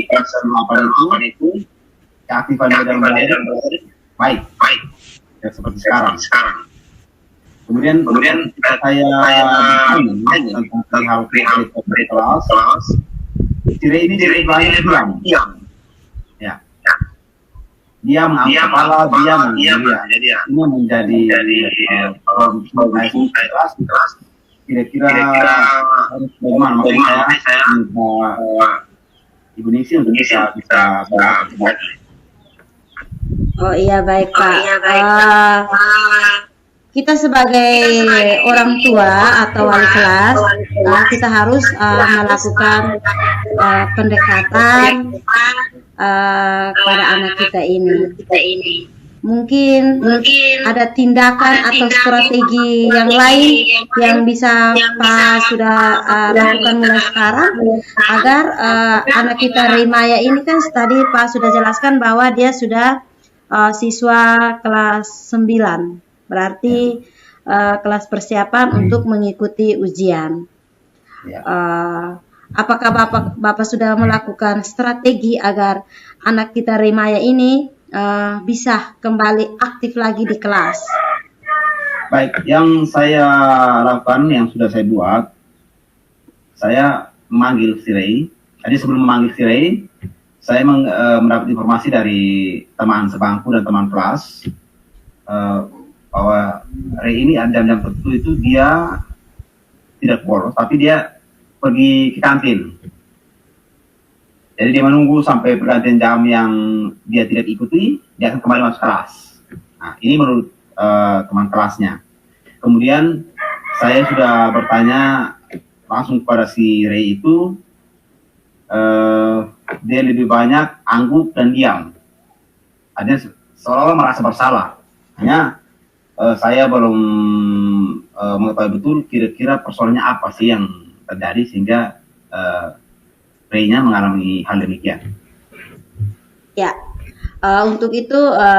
kelas 8 itu keaktifan dia dalam belajar baik ya, seperti sekarang. Kemudian saya tentang hal kelas. Ciri ini diam. Ya. Dia mengangkat kepala, diam. Ini menjadi kelas. Kira-kira harus bagaimana? Makanya saya minta Ibu Ningsih untuk bisa beraktif. Oh iya baik Pak. Kita sebagai orang tua atau wali kelas, kita harus melakukan pendekatan kepada anak kita ini. Mungkin ada tindakan atau strategi yang lain yang bisa Pak sudah lakukan mulai sekarang agar anak kita Rimaya ini kan tadi Pak sudah jelaskan bahwa dia sudah siswa kelas 9. Berarti kelas persiapan untuk mengikuti ujian. Apakah Bapak sudah melakukan strategi agar anak kita Rimaya ini bisa kembali aktif lagi di kelas? Baik, yang saya lakukan, yang sudah saya buat, saya memanggil si Rey. Jadi sebelum memanggil si Rey, saya mendapat informasi dari teman sebangku dan teman kelas bahwa Rey ini ada jam-jam tertentu itu dia tidak bolos, tapi dia pergi ke kantin. Jadi dia menunggu sampai pergantian jam yang dia tidak ikuti, dia akan kembali masuk kelas. Nah, ini menurut teman kelasnya. Kemudian saya sudah bertanya langsung kepada si Rey itu, dia lebih banyak angguk dan diam. Artinya seolah-olah merasa bersalah. Hanya saya belum mengetahui betul kira-kira persoalannya apa sih yang terjadi sehingga Rey-nya mengalami hal demikian. Ya, untuk itu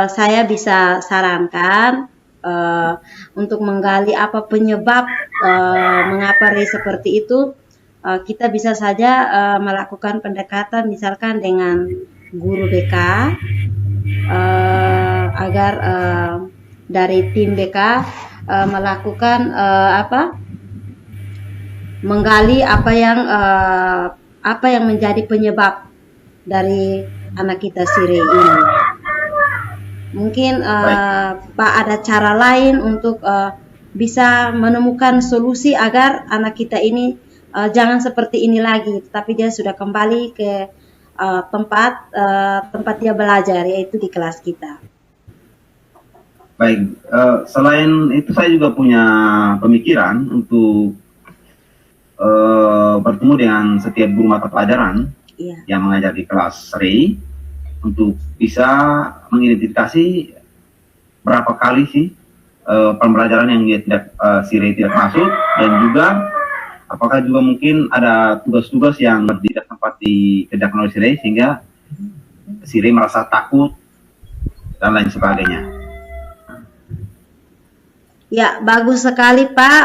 saya bisa sarankan untuk menggali apa penyebab mengapa Rey seperti itu. Kita bisa saja melakukan pendekatan misalkan dengan guru BK agar dari tim BK melakukan menggali apa yang menjadi penyebab dari anak kita si Rey ini. Mungkin Baik. Pak ada cara lain untuk bisa menemukan solusi agar anak kita ini jangan seperti ini lagi, tapi dia sudah kembali ke tempat dia belajar, yaitu di kelas kita. Baik, selain itu saya juga punya pemikiran untuk bertemu dengan setiap guru mata pelajaran Iya. yang mengajar di kelas REI untuk bisa mengidentifikasi berapa kali sih pembelajaran yang dia tidak si REI tidak masuk, dan juga apakah juga mungkin ada tugas-tugas yang tidak sempat dikerjakan oleh si REI sehingga si REI merasa takut dan lain sebagainya. Ya, bagus sekali Pak.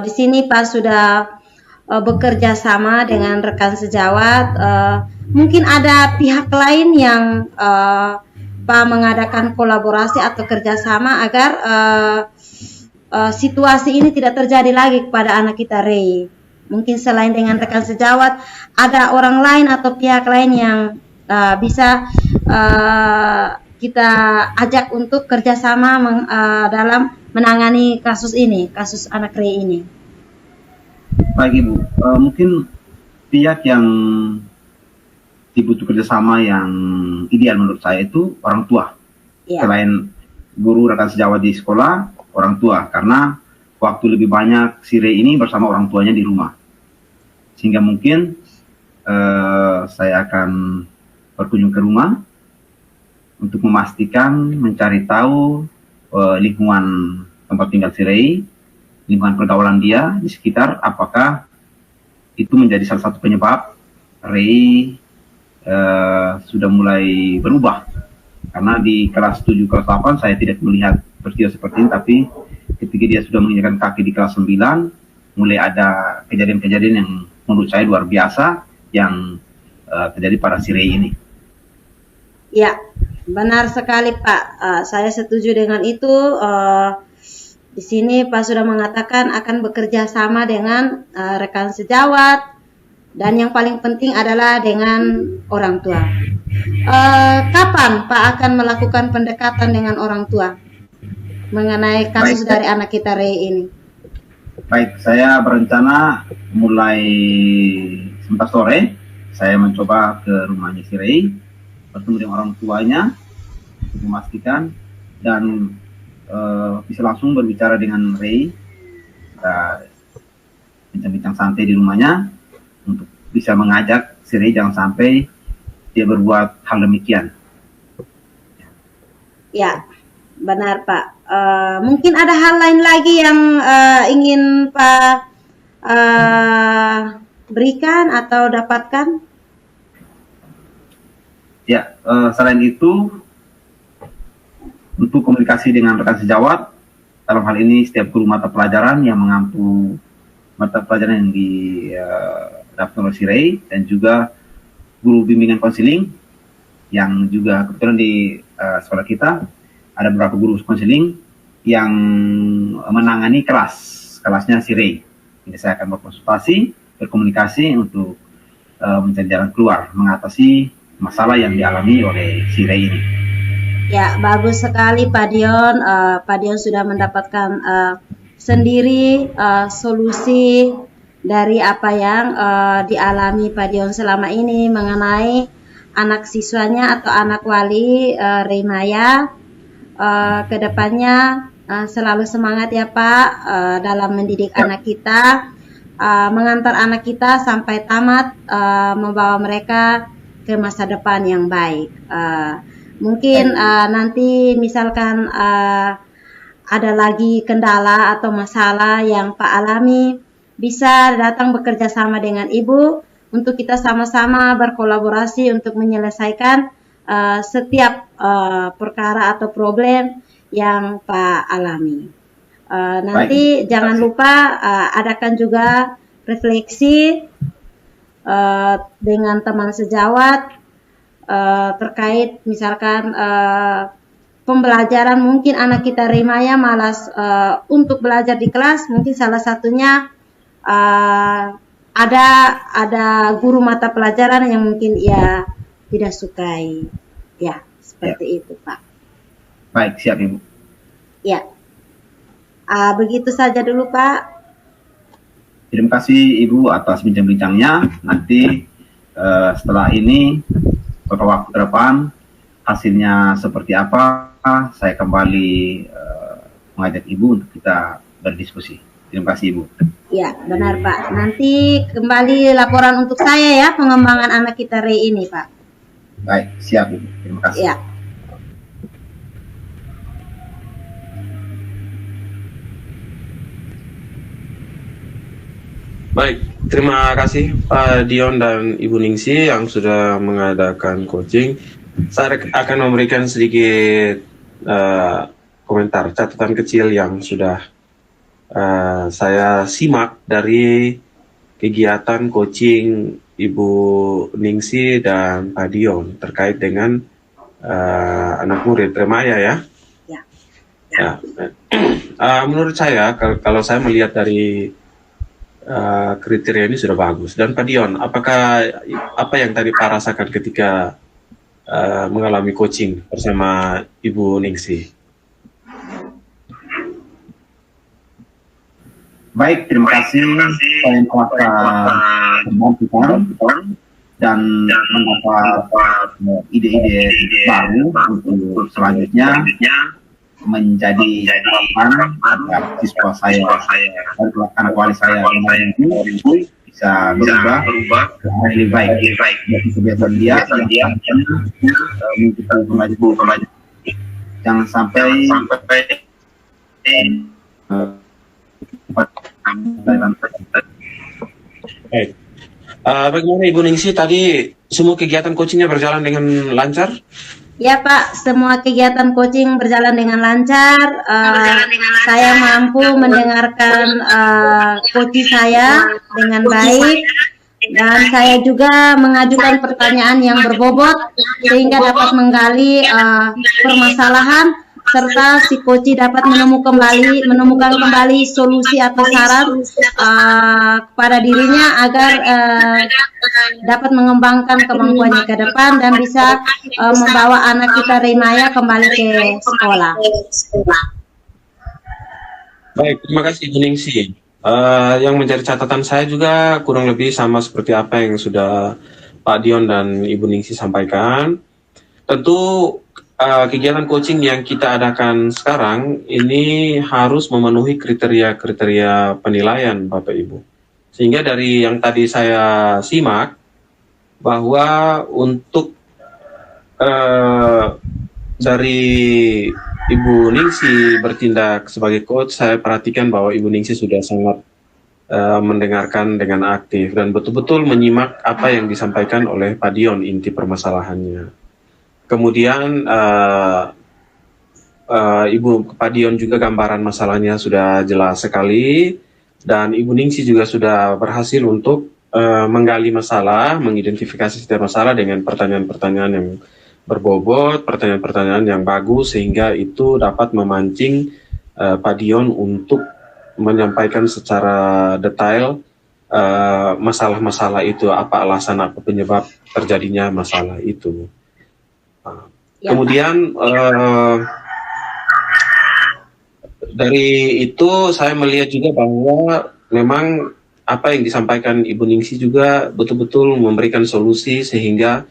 Di sini Pak sudah bekerja sama dengan rekan sejawat. Mungkin ada pihak lain yang Pak mengadakan kolaborasi atau kerjasama agar situasi ini tidak terjadi lagi kepada anak kita REI. Mungkin selain dengan rekan sejawat, ada orang lain atau pihak lain yang bisa kita ajak untuk kerjasama dalam menangani kasus ini, kasus anak REI ini. Baik Ibu, mungkin pihak yang dibutuh kerjasama yang ideal menurut saya itu orang tua. Ya. Selain guru rekan sejawat di sekolah, orang tua, karena waktu lebih banyak si REI ini bersama orang tuanya di rumah. Sehingga mungkin saya akan berkunjung ke rumah untuk memastikan, mencari tahu lingkungan tempat tinggal si REI, lingkungan pergaulan dia di sekitar, apakah itu menjadi salah satu penyebab REI sudah mulai berubah. Karena di kelas 7, kelas 8 saya tidak melihat peristiwa seperti ini, tapi ketika dia sudah menginjakan kaki di kelas 9, mulai ada kejadian-kejadian yang menurut saya luar biasa yang terjadi pada si REI ini. Ya, benar sekali Pak. Saya setuju dengan itu. Di sini Pak sudah mengatakan akan bekerja sama dengan rekan sejawat, dan yang paling penting adalah dengan orang tua. Kapan Pak akan melakukan pendekatan dengan orang tua mengenai kasus dari anak kita REI ini? Baik, saya berencana mulai sebentar sore saya mencoba ke rumahnya si REI, bertemu dengan orang tuanya untuk memastikan, dan bisa langsung berbicara dengan REI, kita bincang-bincang santai di rumahnya untuk bisa mengajak si REI jangan sampai dia berbuat hal demikian. Ya, benar Pak. Mungkin ada hal lain lagi yang ingin Pak berikan atau dapatkan? Ya, selain itu, untuk komunikasi dengan rekan sejawat, dalam hal ini setiap guru mata pelajaran yang mengampu mata pelajaran yang didapatkan oleh si REI, dan juga guru bimbingan konseling yang juga kebetulan di sekolah kita ada beberapa guru konseling yang menangani kelasnya si REI. Jadi saya akan berkonsultasi, berkomunikasi untuk mencari jalan keluar mengatasi masalah yang dialami oleh si REI ini. Ya, bagus sekali Pak Dion. Pak Dion sudah mendapatkan sendiri solusi dari apa yang dialami Pak Dion selama ini mengenai anak siswanya atau anak wali REI Maya. Kedepannya selalu semangat ya Pak dalam mendidik anak kita, mengantar anak kita sampai tamat, membawa mereka ke masa depan yang baik. Mungkin nanti misalkan ada lagi kendala atau masalah yang Pak alami, bisa datang bekerja sama dengan Ibu untuk kita sama-sama berkolaborasi untuk menyelesaikan setiap perkara atau problem yang Pak alami. Nanti jangan lupa adakan juga refleksi dengan teman sejawat terkait misalkan pembelajaran. Mungkin anak kita REI Maya malas untuk belajar di kelas, mungkin salah satunya ada guru mata pelajaran yang mungkin ia tidak sukai, ya seperti itu Pak. Baik, siap Ibu. Ya. Begitu saja dulu Pak. Terima kasih Ibu atas bincang-bincangnya. Nanti setelah ini beberapa waktu ke depan hasilnya seperti apa, saya kembali mengajak Ibu untuk kita berdiskusi. Terima kasih Ibu. Ya, benar Pak. Nanti kembali laporan untuk saya ya, pengembangan anak kita Ray ini Pak. Baik, siap Ibu. Terima kasih. Ya. Baik, terima kasih Pak Dion dan Ibu Ningsi yang sudah mengadakan coaching. Saya akan memberikan sedikit komentar, catatan kecil yang sudah saya simak dari kegiatan coaching Ibu Ningsi dan Pak Dion terkait dengan anak murid remaja ya. Ya. Menurut saya, kalau saya melihat dari kriteria ini sudah bagus. Dan Pak Dion, apakah apa yang tadi Pak rasakan ketika mengalami coaching bersama Ibu Ningsi? Baik, terima kasih saya merasa terbantukan dan mendapat ide-ide baru untuk selanjutnya menjadi harapan agar siswa saya, anak wali saya kemarin itu bisa berubah lebih baik. Jadi kebiasaan dia mengikuti jangan sampai Baik. Bagaimana Ibu Ningsi tadi semua kegiatan coachingnya berjalan dengan lancar? Ya Pak, semua kegiatan coaching berjalan dengan lancar. Saya mampu mendengarkan coach saya dengan baik, dan saya juga mengajukan pertanyaan yang berbobot sehingga dapat menggali permasalahan, serta si coach dapat menemukan kembali solusi atau saran kepada dirinya agar dapat mengembangkan kemampuannya ke depan dan bisa membawa anak kita remaja kembali ke sekolah. Baik, terima kasih Ibu Ningsi. Yang menjadi catatan saya juga kurang lebih sama seperti apa yang sudah Pak Dion dan Ibu Ningsi sampaikan. Tentu kegiatan coaching yang kita adakan sekarang ini harus memenuhi kriteria penilaian Bapak Ibu. Sehingga dari yang tadi saya simak bahwa untuk dari Ibu Ningsi bertindak sebagai coach, saya perhatikan bahwa Ibu Ningsi sudah sangat mendengarkan dengan aktif dan betul-betul menyimak apa yang disampaikan oleh Pak Dion inti permasalahannya. Kemudian Ibu Pak Dion juga gambaran masalahnya sudah jelas sekali, dan Ibu Ningsi juga sudah berhasil untuk menggali masalah, mengidentifikasi setiap masalah dengan pertanyaan-pertanyaan yang berbobot, pertanyaan-pertanyaan yang bagus, sehingga itu dapat memancing Pak Dion untuk menyampaikan secara detail masalah-masalah itu, apa alasan, apa penyebab terjadinya masalah itu. Kemudian dari itu saya melihat juga bahwa memang apa yang disampaikan Ibu Ningsi juga betul-betul memberikan solusi, sehingga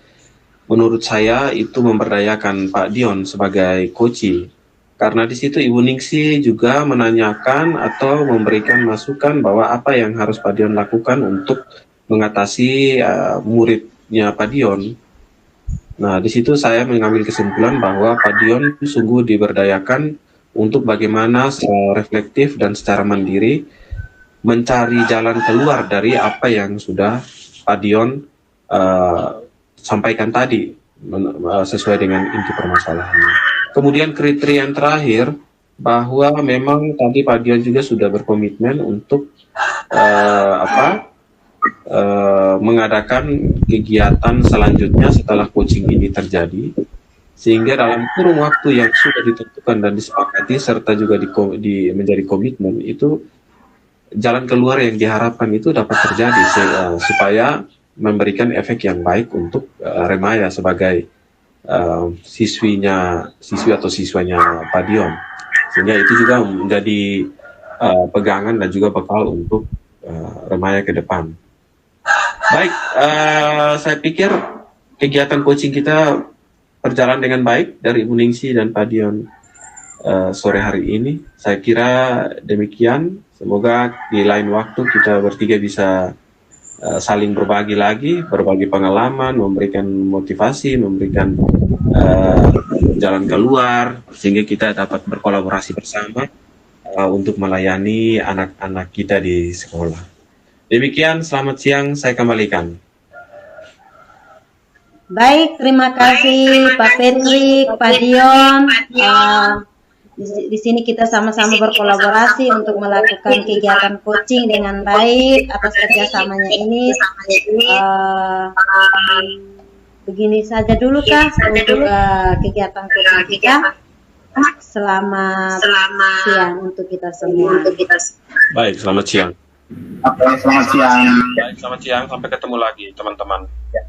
menurut saya itu memberdayakan Pak Dion sebagai coach. Karena di situ Ibu Ningsi juga menanyakan atau memberikan masukan bahwa apa yang harus Pak Dion lakukan untuk mengatasi muridnya Pak Dion. Nah, di situ saya mengambil kesimpulan bahwa Pak Dion sungguh diberdayakan untuk bagaimana secara reflektif dan secara mandiri mencari jalan keluar dari apa yang sudah Pak Dion sampaikan tadi sesuai dengan inti permasalahannya. Kemudian kriteria yang terakhir bahwa memang tadi Pak Dion juga sudah berkomitmen untuk mengadakan kegiatan selanjutnya setelah coaching ini terjadi, sehingga dalam kurun waktu yang sudah ditentukan dan disepakati serta juga menjadi komitmen itu, jalan keluar yang diharapkan itu dapat terjadi supaya memberikan efek yang baik untuk remaja sebagai siswi atau siswanya Pak Dion, sehingga itu juga menjadi pegangan dan juga bekal untuk remaja ke depan. Baik, saya pikir kegiatan coaching kita berjalan dengan baik dari Ibu Ningsi dan Pak Dion sore hari ini. Saya kira demikian. Semoga di lain waktu kita bertiga bisa saling berbagi lagi, berbagi pengalaman, memberikan motivasi, memberikan jalan keluar, sehingga kita dapat berkolaborasi bersama untuk melayani anak-anak kita di sekolah. Demikian, selamat siang, saya kembalikan. Baik, terima kasih Pak Patrick, Pak Dion. Di sini kita sama-sama berkolaborasi untuk melakukan kegiatan coaching dengan baik atas kerjasamanya ini. Begini saja dulu Kak untuk kegiatan coaching kita. Selamat siang untuk kita semua. Baik, selamat siang. Oke, selamat siang. Baik, selamat siang. Sampai ketemu lagi, teman-teman. Ya.